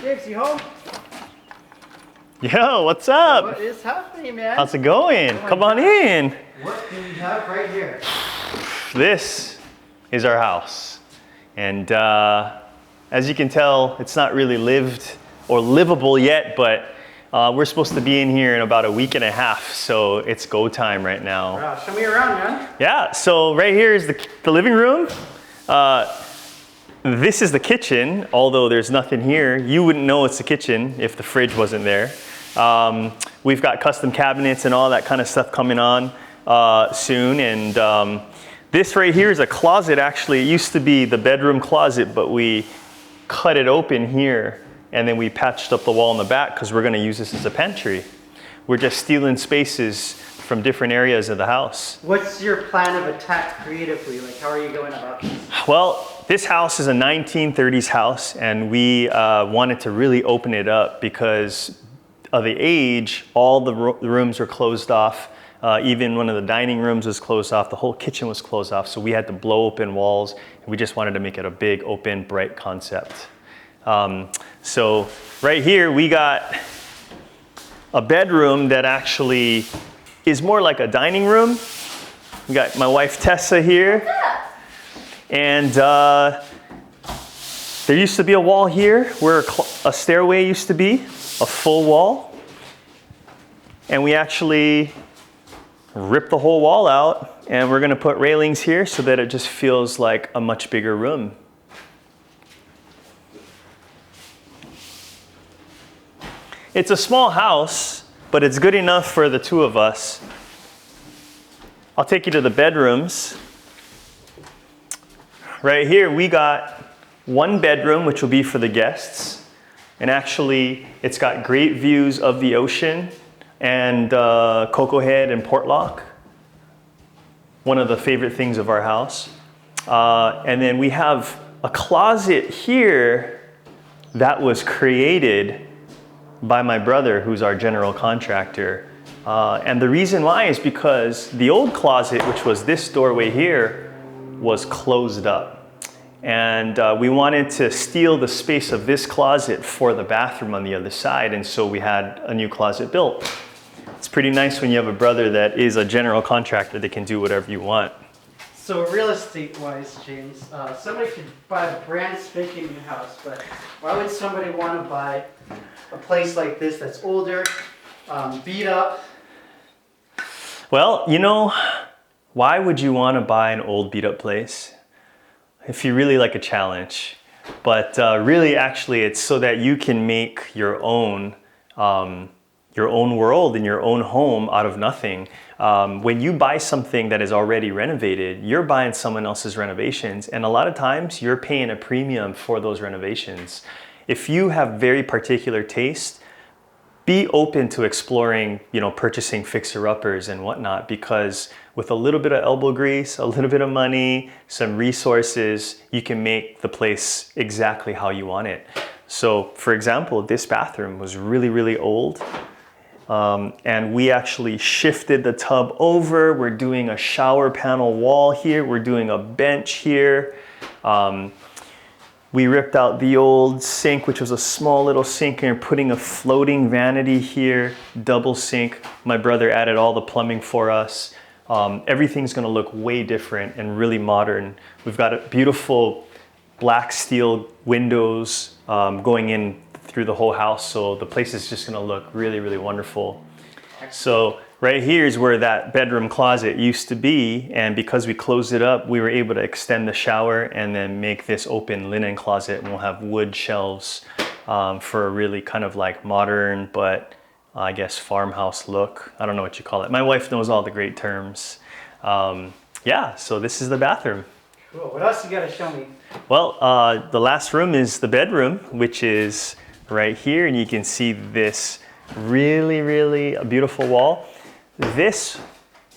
James, you home? Yo, what's up? What is happening, man? How's it going? Come on in. What do we have right here? This is our house. And as you can tell, it's not really lived or livable yet, but we're supposed to be in here in about a week and a half, so it's go time right now. Wow, show me around, man. Yeah, so right here is the living room. This is the kitchen, although there's nothing here. You wouldn't know it's the kitchen if the fridge wasn't there. We've got custom cabinets and all that kind of stuff coming on soon. And this right here is a closet. Actually, it used to be the bedroom closet, but we cut it open here and then we patched up the wall in the back because we're going to use this as a pantry. We're just stealing spaces from different areas of the house. What's your plan of attack creatively? Like, how are you going about this? Well, this house is a 1930s house, and we wanted to really open it up because of the age. All the rooms were closed off. Even one of the dining rooms was closed off. The whole kitchen was closed off, so we had to blow open walls, and we just wanted to make it a big, open, bright concept. So right here, we got a bedroom that actually is more like a dining room. We got my wife Tessa here. And there used to be a wall here where a stairway used to be, a full wall. And we actually ripped the whole wall out, and we're gonna put railings here so that it just feels like a much bigger room. It's a small house, but it's good enough for the two of us. I'll take you to the bedrooms. Right here, we got one bedroom, which will be for the guests. And actually, it's got great views of the ocean and Cocoa Head and Portlock. One of the favorite things of our house. And then we have a closet here that was created by my brother, who's our general contractor. And the reason why is because the old closet, which was this doorway here, was closed up. And we wanted to steal the space of this closet for the bathroom on the other side, and so we had a new closet built. It's pretty nice when you have a brother that is a general contractor that can do whatever you want. So real estate-wise, James, somebody could buy a brand spanking new house, but why would somebody want to buy a place like this that's older, beat up? Well, you know, why would you want to buy an old beat up place if you really like a challenge? But really, actually, it's so that you can make your own world and your own home out of nothing. When you buy something that is already renovated, you're buying someone else's renovations, and a lot of times you're paying a premium for those renovations. If you have very particular taste, be open to exploring, purchasing fixer-uppers and whatnot, because with a little bit of elbow grease, a little bit of money, some resources, you can make the place exactly how you want it. So, for example, this bathroom was really, really old. And we actually shifted the tub over. We're doing a shower panel wall here. We're doing a bench here. We ripped out the old sink, which was a small little sink, and putting a floating vanity here, double sink. My brother added all the plumbing for us. Everything's gonna look way different and really modern. We've got a beautiful black steel windows going in through the whole house, so the place is just gonna look really, really wonderful. So right here is where that bedroom closet used to be, and because we closed it up, we were able to extend the shower and then make this open linen closet, and we'll have wood shelves for a really kind of like modern, but I guess farmhouse look. I don't know what you call it. My wife knows all the great terms. Yeah, so this is the bathroom. Cool. What else you gotta show me? Well, the last room is the bedroom, which is right here, and you can see this really, really beautiful wall. This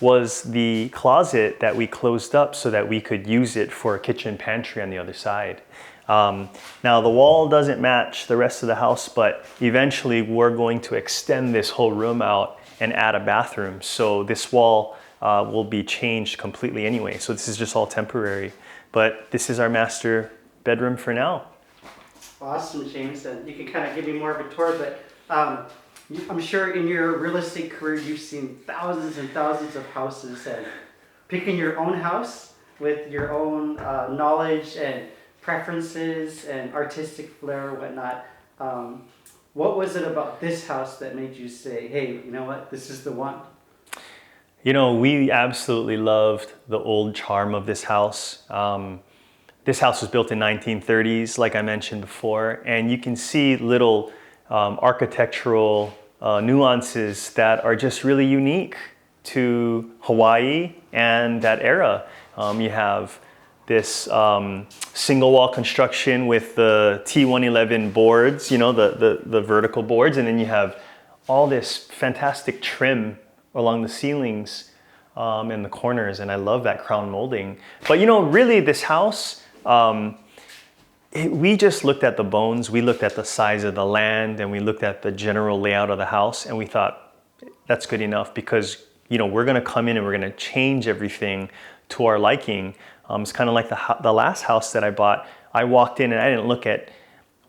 was the closet that we closed up so that we could use it for a kitchen pantry on the other side. Now the wall doesn't match the rest of the house, but eventually we're going to extend this whole room out and add a bathroom. So this wall will be changed completely anyway. So this is just all temporary, but this is our master bedroom for now. Awesome, James. And you can kind of give me more of a tour, but I'm sure in your real estate career you've seen thousands and thousands of houses, and picking your own house with your own knowledge and preferences and artistic flair and whatnot. What was it about this house that made you say, hey, you know what, this is the one? You know, we absolutely loved the old charm of this house. This house was built in 1930s, like I mentioned before, and you can see little architectural nuances that are just really unique to Hawaii and that era. You have this single wall construction with the T111 boards, you know, the vertical boards, and then you have all this fantastic trim along the ceilings and the corners, and I love that crown molding. But you know, really this house, we just looked at the bones, we looked at the size of the land, and we looked at the general layout of the house, and we thought that's good enough because, you know, we're gonna come in and we're gonna change everything to our liking. It's kind of like the last house that I bought. I walked in and I didn't look at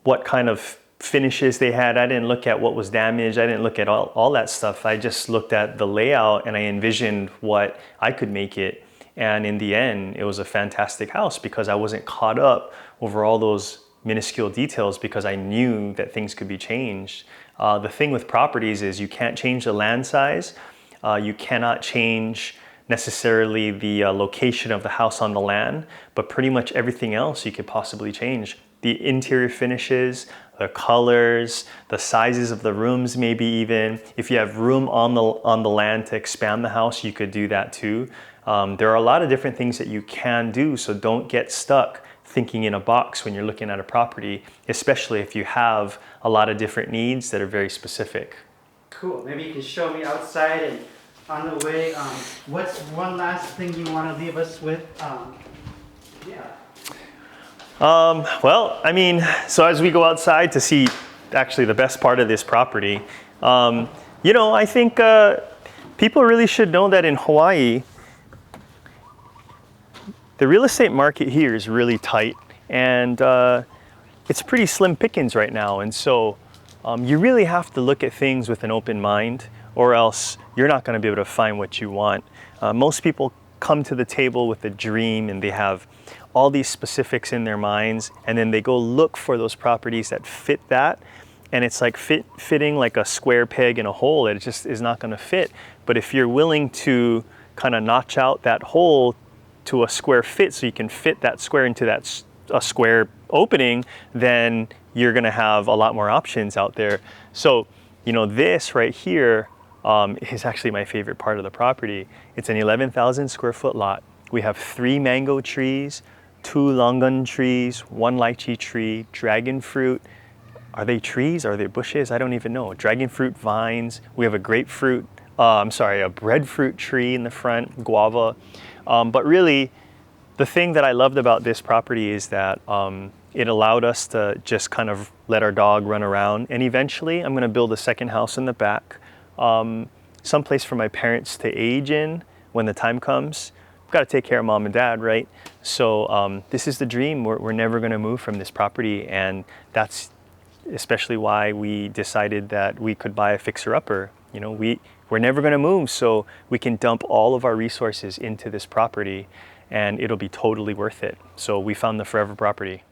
what kind of finishes they had. I didn't look at what was damaged. I didn't look at all that stuff. I just looked at the layout and I envisioned what I could make it. And in the end, it was a fantastic house because I wasn't caught up over all those minuscule details because I knew that things could be changed. The thing with properties is you can't change the land size. You cannot change necessarily the location of the house on the land, but pretty much everything else you could possibly change. The interior finishes, the colors, the sizes of the rooms, maybe even. If you have room on the land to expand the house, you could do that too. There are a lot of different things that you can do, so don't get stuck thinking in a box when you're looking at a property, especially if you have a lot of different needs that are very specific. Cool. Maybe you can show me outside, and on the way, what's one last thing you want to leave us with? Well, I mean, so as we go outside to see actually the best part of this property, you know, I think people really should know that in Hawaii, the real estate market here is really tight, and it's pretty slim pickings right now. And so you really have to look at things with an open mind, or else you're not going to be able to find what you want. Most people come to the table with a dream and they have all these specifics in their minds, and then they go look for those properties that fit that, and it's like fitting like a square peg in a hole. It just is not going to fit. But if you're willing to kind of notch out that hole to a square fit so you can fit that square into a square opening, then you're going to have a lot more options out there. So, you know, this right here is actually my favorite part of the property. It's an 11,000 square foot lot. We have 3 mango trees, 2 longan trees, 1 lychee tree, dragon fruit. Are they trees? Are they bushes? I don't even know. Dragon fruit vines. We have a grapefruit, a breadfruit tree in the front, guava. But really, the thing that I loved about this property is that it allowed us to just kind of let our dog run around. And eventually, I'm going to build a second house in the back, someplace for my parents to age in when the time comes. I've got to take care of mom and dad, right? So this is the dream. We're never going to move from this property, and that's especially why we decided that we could buy a fixer-upper. You know, we're never going to move, so we can dump all of our resources into this property, and it'll be totally worth it. So we found the forever property.